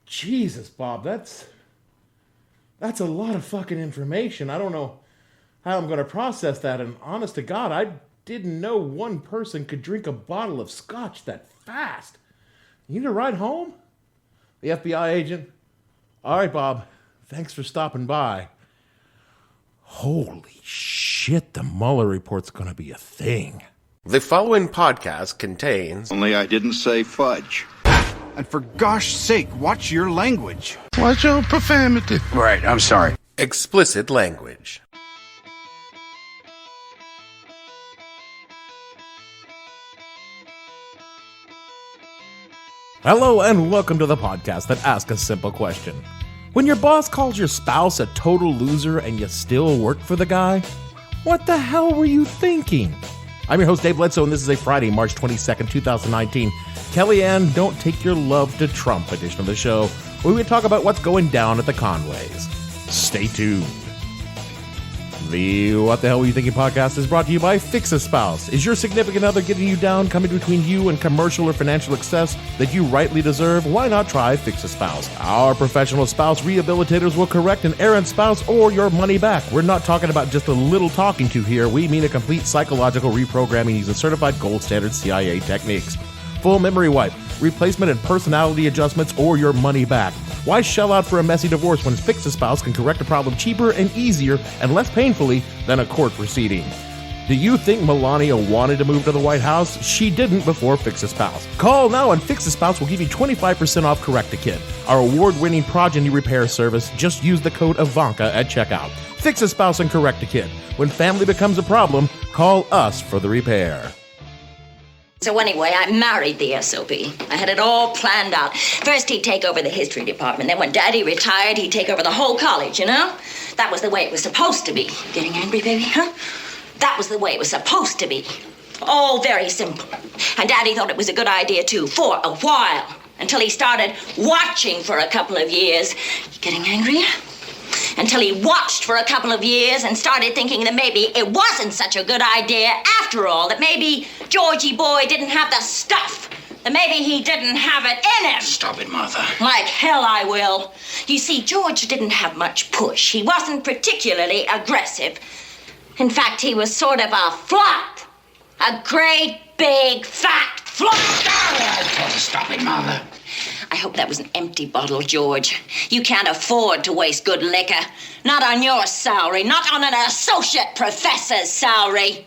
Jesus, Bob, that's a lot of fucking information. I don't know how I'm going to process that. And honest to God, I didn't know one person could drink a bottle of scotch that fast. You need a ride home? The FBI agent. All right, Bob. Thanks for stopping by. Holy shit, the Mueller report's going to be a thing. The following podcast contains... Only I didn't say fudge. And for gosh sake, watch your language. Watch your profanity. Right, I'm sorry. explicit language. Hello and welcome to the podcast that asks a simple question. When your boss calls your spouse a total loser and you still work for the guy, what the hell were you thinking? I'm your host Dave Bledsoe and this is a Friday, March 22nd, 2019. Kellyanne, Don't Take Your Love to Trump edition of the show, where we talk about what's going down at the Conways. Stay tuned. The What the Hell Were You Thinking podcast is brought to you by Fix a Spouse. Is your significant other getting you down, coming between you and commercial or financial success that you rightly deserve? Why not try Fix a Spouse? Our professional spouse rehabilitators will correct an errant spouse or your money back. We're not talking about just a little talking to here. We mean a complete psychological reprogramming using certified gold standard CIA techniques. Full memory wipe, replacement and personality adjustments, or your money back. Why shell out for a messy divorce when Fix a Spouse can correct a problem cheaper and easier and less painfully than a court proceeding? Do you think Melania wanted to move to the White House? She didn't before Fix a Spouse. Call now and Fix a Spouse will give you 25% off Correct-A-Kid, our award-winning progeny repair service. Just use the code Ivanka at checkout. Fix a Spouse and Correct-A-Kid. When family becomes a problem, call us for the repair. So anyway, I married the SOB. I had it all planned out. First, he'd take over the history department. Then when Daddy retired, he'd take over the whole college, you know? That was the way it was supposed to be. Getting angry, baby, huh? That was the way it was supposed to be. All very simple. And Daddy thought it was a good idea, too, for a while. Until he started watching for a couple of years. Getting angry? Until he watched for a couple of years and started thinking that maybe it wasn't such a good idea after all, that maybe Georgie boy didn't have the stuff, that maybe he didn't have it in him. Stop it, Martha. Like hell I will. You see, George didn't have much push. He wasn't particularly aggressive. In fact, he was sort of a flop. A great, big, fat flop. Stop it, Martha. I hope that was an empty bottle, George. You can't afford to waste good liquor. Not on your salary, not on an associate professor's salary.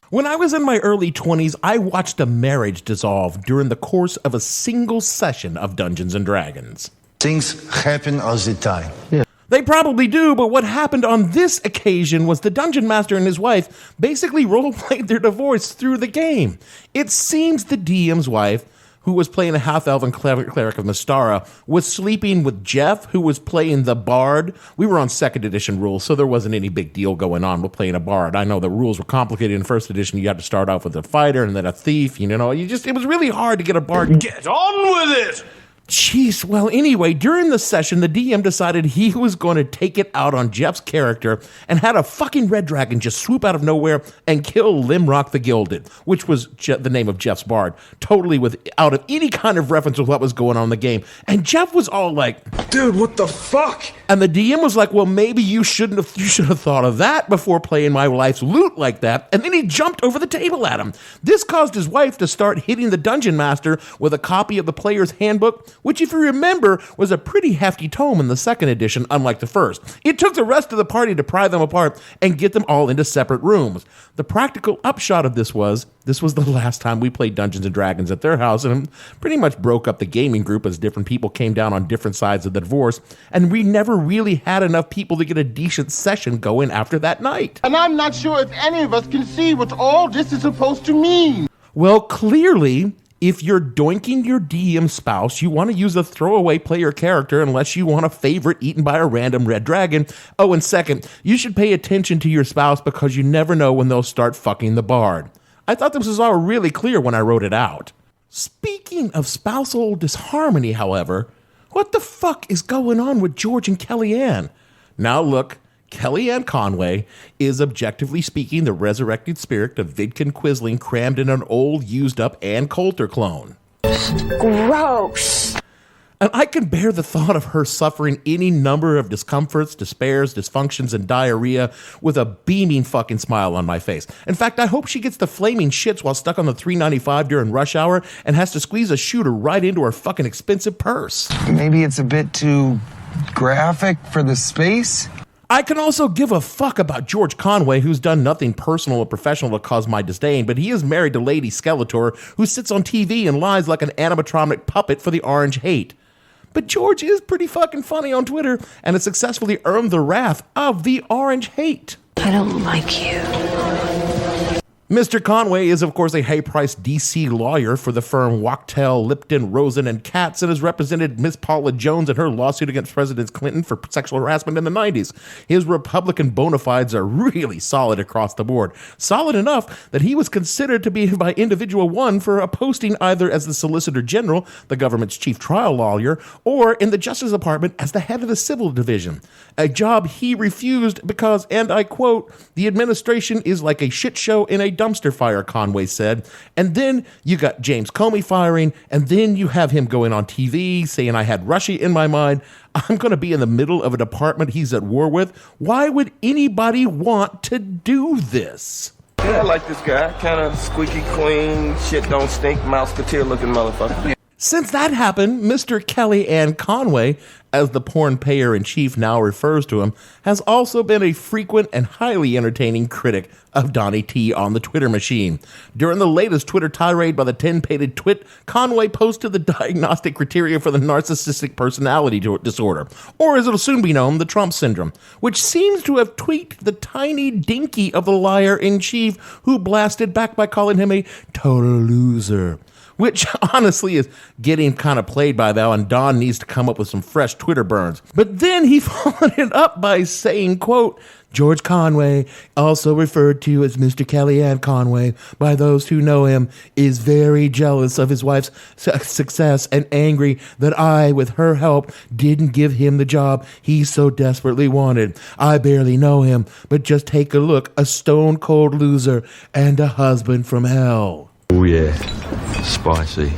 When I was in my early 20s, I watched a marriage dissolve during the course of a single session of Dungeons and Dragons. Things happen all the time. Yeah. They probably do, but what happened on this occasion was the Dungeon Master and his wife basically role-played their divorce through the game. It seems the DM's wife, who was playing a half-elven cleric of Mystara, was sleeping with Jeff, who was playing the bard. We were on 2nd edition rules, so there wasn't any big deal going on with playing a bard. I know the rules were complicated in 1st edition. You had to start off with a fighter and then a thief. You know, it was really hard to get a bard. Get on with it! Jeez, well, anyway, during the session, the DM decided he was going to take it out on Jeff's character and had a fucking red dragon just swoop out of nowhere and kill Limrock the Gilded, which was the name of Jeff's bard, totally without any kind of reference with what was going on in the game. And Jeff was all like, dude, what the fuck? And the DM was like, well, maybe you should have thought of that before playing my wife's loot like that. And then he jumped over the table at him. This caused his wife to start hitting the Dungeon Master with a copy of the player's handbook, which, if you remember, was a pretty hefty tome in the 2nd edition, unlike the 1st. It took the rest of the party to pry them apart and get them all into separate rooms. The practical upshot of this was the last time we played Dungeons & Dragons at their house, and pretty much broke up the gaming group as different people came down on different sides of the divorce, and we never really had enough people to get a decent session going after that night. And I'm not sure if any of us can see what all this is supposed to mean. Well, clearly, if you're doinking your DM spouse, you want to use a throwaway player character unless you want a favorite eaten by a random red dragon. Oh, and second, you should pay attention to your spouse because you never know when they'll start fucking the bard. I thought this was all really clear when I wrote it out. Speaking of spousal disharmony, however, what the fuck is going on with George and Kellyanne? Now look, Kellyanne Conway is, objectively speaking, the resurrected spirit of Vidkin Quisling crammed in an old, used-up Ann Coulter clone. Gross. And I can bear the thought of her suffering any number of discomforts, despairs, dysfunctions, and diarrhea with a beaming fucking smile on my face. In fact, I hope she gets the flaming shits while stuck on the 395 during rush hour and has to squeeze a shooter right into her fucking expensive purse. Maybe it's a bit too graphic for the space? I can also give a fuck about George Conway, who's done nothing personal or professional to cause my disdain, but he is married to Lady Skeletor, who sits on TV and lies like an animatronic puppet for the orange hate. But George is pretty fucking funny on Twitter and has successfully earned the wrath of the orange hate. I don't like you. Mr. Conway is, of course, a high-priced D.C. lawyer for the firm Wachtell, Lipton, Rosen, and Katz, and has represented Miss Paula Jones in her lawsuit against President Clinton for sexual harassment in the 90s. His Republican bona fides are really solid across the board. Solid enough that he was considered to be by Individual One for a posting either as the Solicitor General, the government's chief trial lawyer, or in the Justice Department as the head of the Civil Division. A job he refused because, and I quote, "the administration is like a shit show in a dumpster fire," Conway said. And then you got James Comey firing, and then you have him going on TV saying, "I had Russia in my mind. I'm going to be in the middle of a department he's at war with." Why would anybody want to do this? Yeah, I like this guy. Kind of squeaky clean, shit don't stink, Mouseketeer looking motherfucker. Since that happened, Mr. Kellyanne Conway, as the porn payer-in-chief now refers to him, has also been a frequent and highly entertaining critic of Donnie T on the Twitter machine. During the latest Twitter tirade by the 10-pated twit, Conway posted the diagnostic criteria for the narcissistic personality disorder, or as it'll soon be known, the Trump syndrome, which seems to have tweaked the tiny dinky of the liar-in-chief, who blasted back by calling him a total loser. Which honestly is getting kind of played by now, and Don needs to come up with some fresh Twitter burns. But then he followed it up by saying, quote, "George Conway, also referred to as Mr. Kellyanne Conway by those who know him, is very jealous of his wife's success and angry that I, with her help, didn't give him the job he so desperately wanted. I barely know him, but just take a look, a stone-cold loser and a husband from hell." Oh yeah, spicy.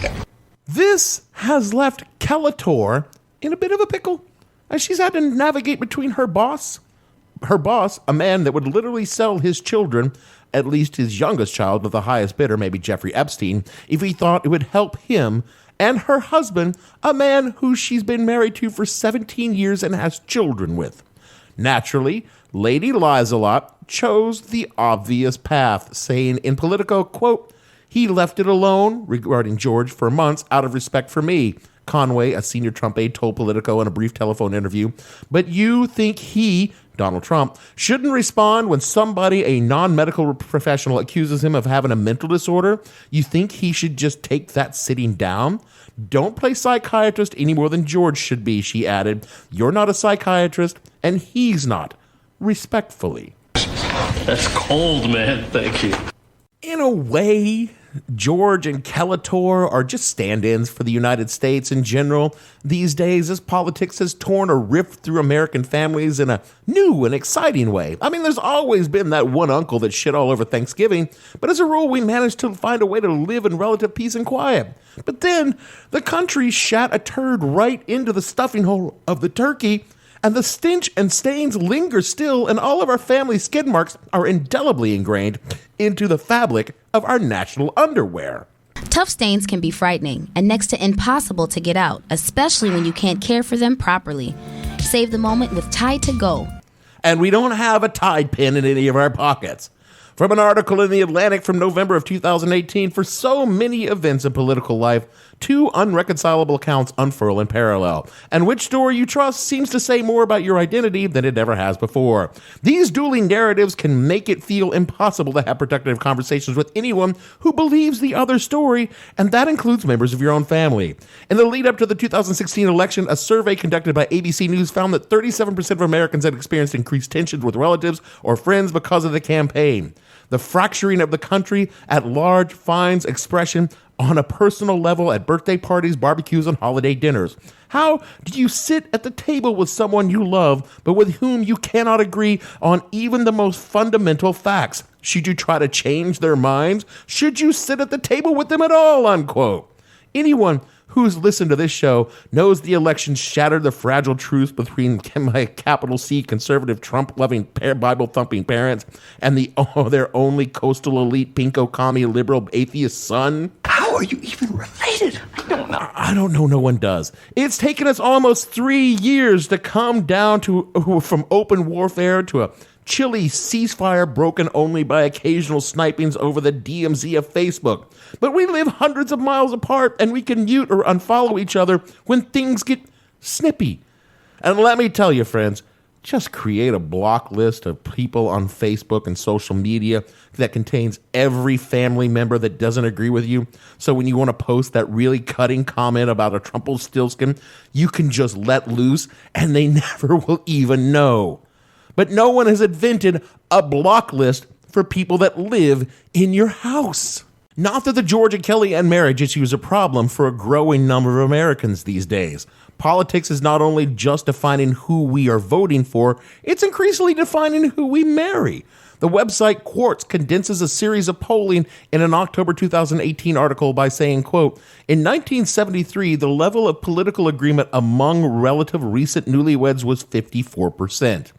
This has left Kelletor in a bit of a pickle, as she's had to navigate between her boss, a man that would literally sell his children, at least his youngest child, with the highest bidder, maybe Jeffrey Epstein, if he thought it would help him, and her husband, a man who she's been married to for 17 years and has children with. Naturally, Lady Lies-A-Lot chose the obvious path, saying in Politico, quote, "He left it alone," regarding George, "for months out of respect for me," Conway, a senior Trump aide, told Politico in a brief telephone interview. "But you think he, Donald Trump, shouldn't respond when somebody, a non-medical professional, accuses him of having a mental disorder? You think he should just take that sitting down? Don't play psychiatrist any more than George should be," she added. "You're not a psychiatrist, and he's not." Respectfully. That's cold, man. Thank you. In a way, George and Kelletor are just stand-ins for the United States in general these days, as politics has torn a rift through American families in a new and exciting way. I mean, there's always been that one uncle that shit all over Thanksgiving, but as a rule, we managed to find a way to live in relative peace and quiet. But then, the country shat a turd right into the stuffing hole of the turkey, and the stench and stains linger still, and all of our family skid marks are indelibly ingrained into the fabric of our national underwear. Tough stains can be frightening and next to impossible to get out, especially when you can't care for them properly. Save the moment with Tide to Go. And we don't have a Tide pin in any of our pockets. From an article in The Atlantic from November of 2018, for so many events in political life, two unreconcilable accounts unfurl in parallel, and which story you trust seems to say more about your identity than it ever has before. These dueling narratives can make it feel impossible to have productive conversations with anyone who believes the other story, and that includes members of your own family. In the lead up to the 2016 election, a survey conducted by ABC News found that 37% of Americans had experienced increased tensions with relatives or friends because of the campaign. The fracturing of the country at large finds expression on a personal level at birthday parties, barbecues, and holiday dinners. How do you sit at the table with someone you love, but with whom you cannot agree on even the most fundamental facts? Should you try to change their minds? Should you sit at the table with them at all? Unquote. Anyone who's listened to this show knows the election shattered the fragile truce between my capital C conservative Trump-loving Bible-thumping parents and their only coastal elite pinko commie liberal atheist son. How are you even related? I don't know. I don't know. No one does. It's taken us almost 3 years to come down from open warfare to a chilly ceasefire broken only by occasional snipings over the DMZ of Facebook. But we live hundreds of miles apart, and we can mute or unfollow each other when things get snippy. And let me tell you, friends, just create a block list of people on Facebook and social media that contains every family member that doesn't agree with you. So when you want to post that really cutting comment about a Trumpelstiltskin, you can just let loose and they never will even know. But no one has invented a block list for people that live in your house. Not that the George and Kellyanne marriage issue is a problem for a growing number of Americans these days. Politics is not only just defining who we are voting for, it's increasingly defining who we marry. The website Quartz condenses a series of polling in an October 2018 article by saying, quote, in 1973, the level of political agreement among relative recent newlyweds was 54%.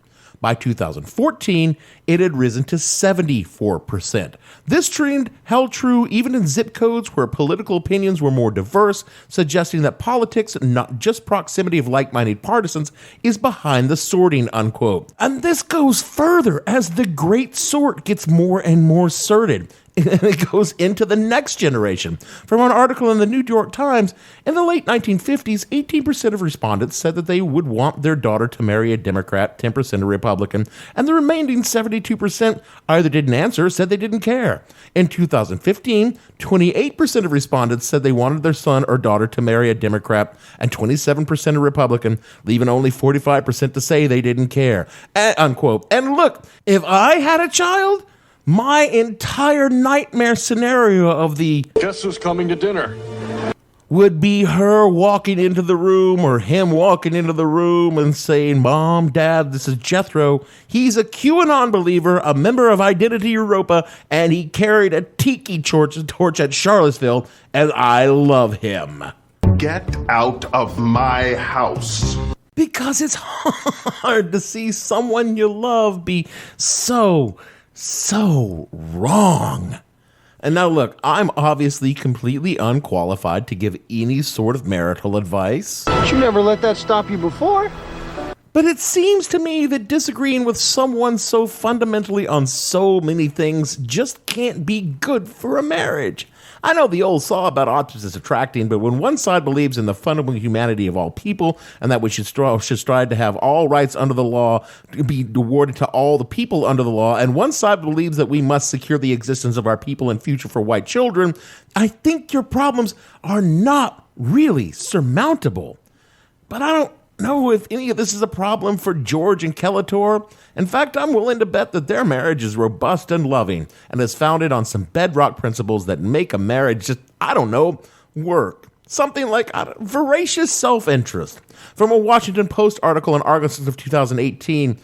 By 2014, it had risen to 74%. This trend held true even in zip codes where political opinions were more diverse, suggesting that politics, not just proximity of like-minded partisans, is behind the sorting, unquote. And this goes further as the great sort gets more and more sorted. And it goes into the next generation. From an article in the New York Times, in the late 1950s, 18% of respondents said that they would want their daughter to marry a Democrat, 10% a Republican, and the remaining 72% either didn't answer or said they didn't care. In 2015, 28% of respondents said they wanted their son or daughter to marry a Democrat and 27% a Republican, leaving only 45% to say they didn't care, unquote. And look, if I had a child, my entire nightmare scenario of the Guess who's coming to dinner? would be her walking into the room or him walking into the room and saying, Mom, Dad, this is Jethro. He's a QAnon believer, a member of Identity Europa, and he carried a tiki torch at Charlottesville, and I love him. Get out of my house. Because it's hard to see someone you love be so wrong. And now look, I'm obviously completely unqualified to give any sort of marital advice. But you never let that stop you before. But it seems to me that disagreeing with someone so fundamentally on so many things just can't be good for a marriage. I know the old saw about opposites attracting, but when one side believes in the fundamental humanity of all people and that we should strive to have all rights under the law be awarded to all the people under the law, and one side believes that we must secure the existence of our people and future for white children, I think your problems are not really surmountable. But I don't know if any of this is a problem for George and Kelletor. In fact, I'm willing to bet that their marriage is robust and loving and is founded on some bedrock principles that make a marriage just, work. Something like voracious self-interest. From a Washington Post article in August of 2018,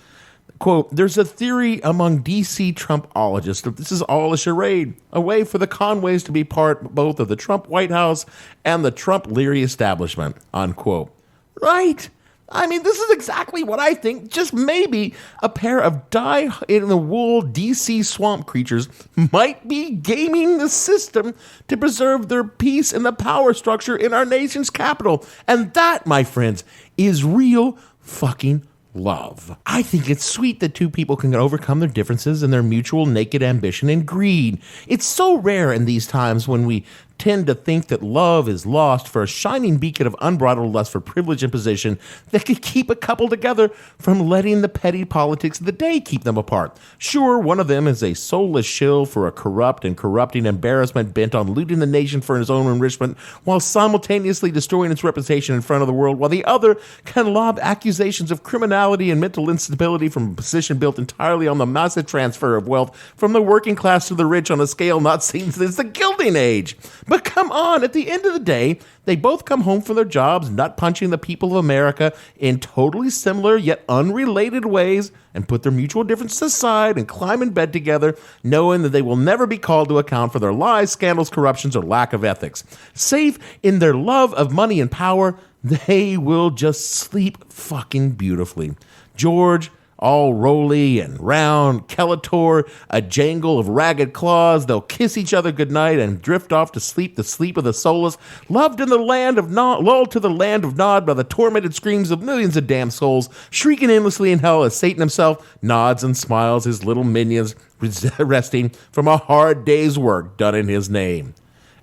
quote, there's a theory among D.C. Trumpologists that this is all a charade, a way for the Conways to be part both of the Trump White House and the Trump-Leary establishment, unquote. Right? I mean, this is exactly what I think. Just maybe a pair of die-in-the-wool DC swamp creatures might be gaming the system to preserve their peace and the power structure in our nation's capital. And that, my friends, is real fucking love. I think it's sweet that two people can overcome their differences and their mutual naked ambition and greed. It's so rare in these times when we tend to think that love is lost for a shining beacon of unbridled lust for privilege and position that could keep a couple together from letting the petty politics of the day keep them apart. Sure, one of them is a soulless shill for a corrupt and corrupting embarrassment bent on looting the nation for his own enrichment while simultaneously destroying its reputation in front of the world, while the other can lob accusations of criminality and mental instability from a position built entirely on the massive transfer of wealth from the working class to the rich on a scale not seen since the Gilding Age. But come on, at the end of the day, they both come home from their jobs, nut punching the people of America in totally similar yet unrelated ways, and put their mutual differences aside and climb in bed together, knowing that they will never be called to account for their lies, scandals, corruptions, or lack of ethics. Safe in their love of money and power, they will just sleep fucking beautifully. George, all rolly and round, Kelletor, a jangle of ragged claws. They'll kiss each other goodnight and drift off to sleep the sleep of the soulless, loved in the land of Nod, lulled to the land of Nod by the tormented screams of millions of damn souls, shrieking endlessly in hell as Satan himself nods and smiles his little minions, resting from a hard day's work done in his name.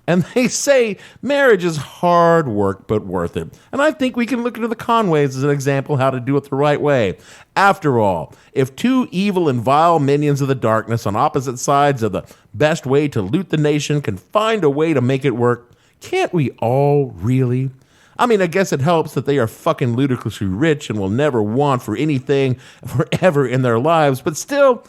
And they say marriage is hard work, but worth it. And I think we can look into the Conways as an example how to do it the right way. After all, if two evil and vile minions of the darkness on opposite sides of the best way to loot the nation can find a way to make it work, can't we all really? I mean, I guess it helps that they are fucking ludicrously rich and will never want for anything forever in their lives, but still,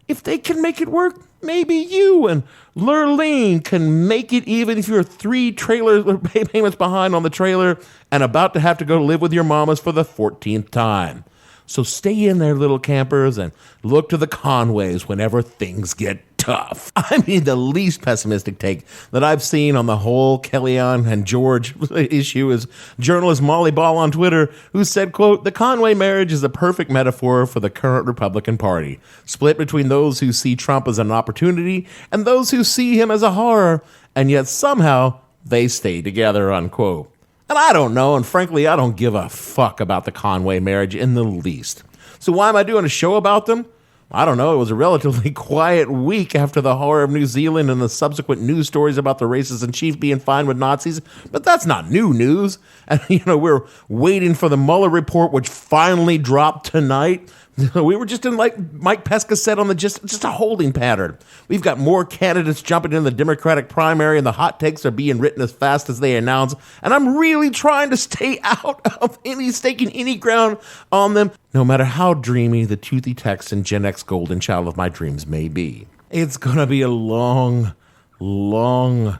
if they can make it work, maybe you and Lurleen can make it even if you're 3 trailer payments behind on the trailer and about to have to go live with your mamas for the 14th time. So stay in there, little campers, and look to the Conways whenever things get tough. I mean, the least pessimistic take that I've seen on the whole Kellyanne and George issue is journalist Molly Ball on Twitter, who said, quote, "The Conway marriage is a perfect metaphor for the current Republican Party, split between those who see Trump as an opportunity and those who see him as a horror, and yet somehow they stay together," unquote. And I don't know, and frankly, I don't give a fuck about the Conway marriage in the least. So why am I doing a show about them? I don't know. It was a relatively quiet week after the horror of New Zealand and the subsequent news stories about the racist in chief being fine with Nazis. But that's not new news. And, we're waiting for the Mueller report, which finally dropped tonight. We were just in, like Mike Pesca said, on the just a holding pattern. We've got more candidates jumping in the Democratic primary, and the hot takes are being written as fast as they announce. And I'm really trying to stay out of staking any ground on them, no matter how dreamy the toothy Texan Gen X golden child of my dreams may be. It's gonna be a long, long,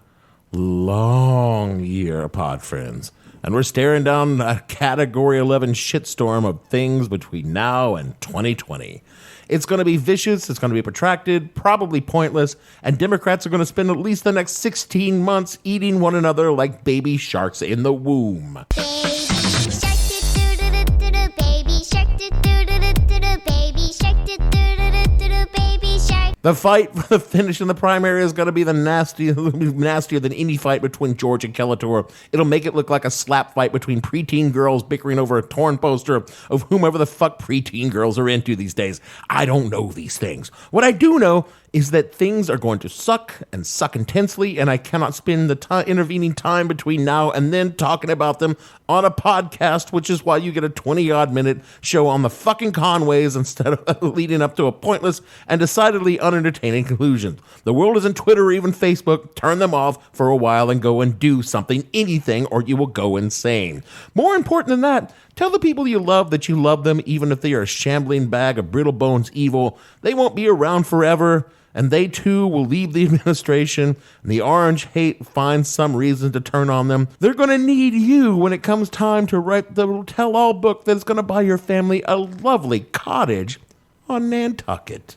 long year, pod friends. And we're staring down a Category 11 shitstorm of things between now and 2020. It's going to be vicious, it's going to be protracted, probably pointless, and Democrats are going to spend at least the next 16 months eating one another like baby sharks in the womb. The fight for the finish in the primary is going to be nastier than any fight between George and Kelletor. It'll make it look like a slap fight between preteen girls bickering over a torn poster of whomever the fuck preteen girls are into these days. I don't know these things. What I do know is that things are going to suck and suck intensely, and I cannot spend the intervening time between now and then talking about them on a podcast, which is why you get a 20-odd minute show on the fucking Conways instead of leading up to a pointless and decidedly unentertaining conclusion. The world isn't Twitter or even Facebook. Turn them off for a while and go and do something, anything, or you will go insane. More important than that, tell the people you love that you love them, even if they are a shambling bag of brittle bones evil. They won't be around forever, and they too will leave the administration, and the orange hate finds some reason to turn on them. They're going to need you when it comes time to write the tell-all book that's going to buy your family a lovely cottage on Nantucket.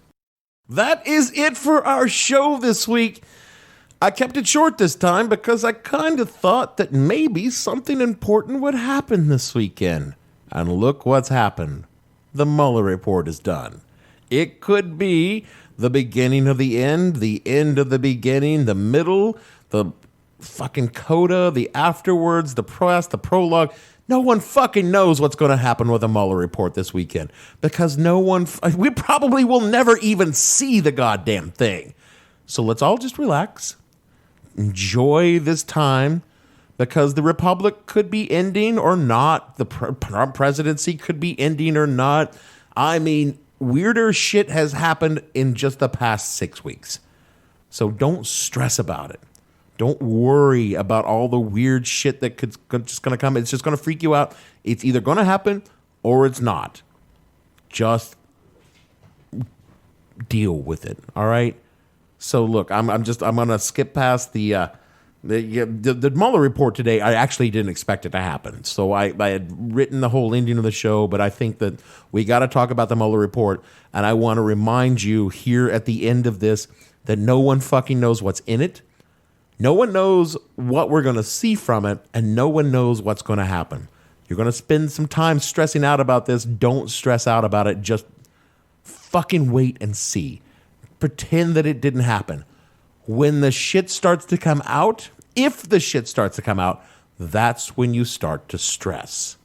That is it for our show this week. I kept it short this time because I kind of thought that maybe something important would happen this weekend. And look what's happened. The Mueller report is done. It could be the beginning of the end of the beginning, the middle, the fucking coda, the afterwards, the press, the prologue. No one fucking knows what's going to happen with the Mueller report this weekend because we probably will never even see the goddamn thing. So let's all just relax, enjoy this time, because the republic could be ending or not. The presidency could be ending or not. I mean, weirder shit has happened in just the past 6 weeks. So don't stress about it. Don't worry about all the weird shit that just going to come. It's just going to freak you out. It's either going to happen or it's not. Just deal with it. All right. So look, I'm going to skip past the The Mueller report today, I actually didn't expect it to happen. So I had written the whole ending of the show, but I think that we got to talk about the Mueller report. And I want to remind you here at the end of this that no one fucking knows what's in it. No one knows what we're going to see from it, and no one knows what's going to happen. You're going to spend some time stressing out about this. Don't stress out about it. Just fucking wait and see. Pretend that it didn't happen. When the shit starts to come out, if the shit starts to come out, that's when you start to stress.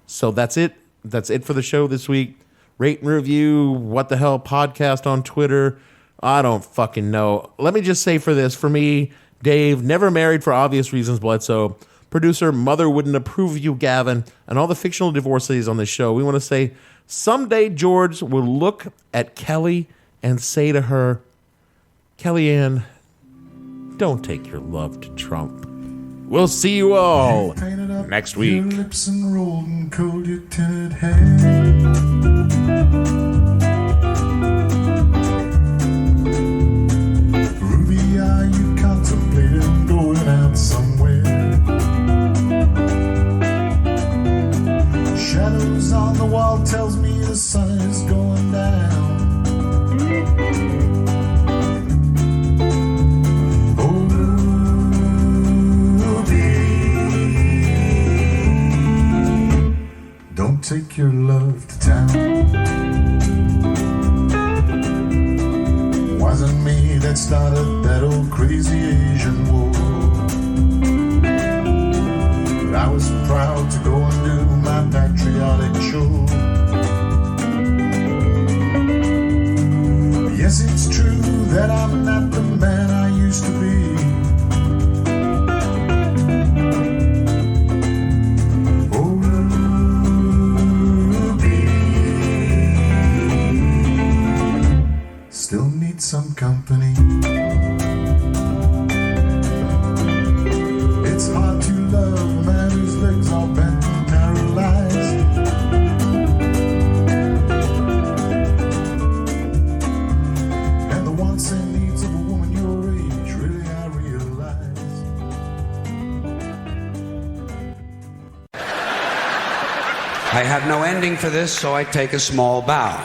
So that's it. That's it for the show this week. Rate and review What the Hell podcast on Twitter. I don't fucking know. Let me just say for me, Dave, never married for obvious reasons, Bledsoe. Producer, mother wouldn't approve of you, Gavin, and all the fictional divorcees on this show. We want to say someday George will look at Kelly and say to her, Kellyanne, don't take your love to Trump. We'll see you all next week. Your lips and rolled and curled your tinted hair. Ruby, are you contemplating going out somewhere? Shadows on the wall tells me the sun is going down. Don't take your love to town. Wasn't me that started that old crazy Asian war. But I was proud to go and do my patriotic chore. Yes, it's true that I'm not the man I used to be. Still need some company. It's hard to love a man whose legs are bent and paralyzed. And the wants and needs of a woman your age, really I realize. I have no ending for this, so I take a small bow.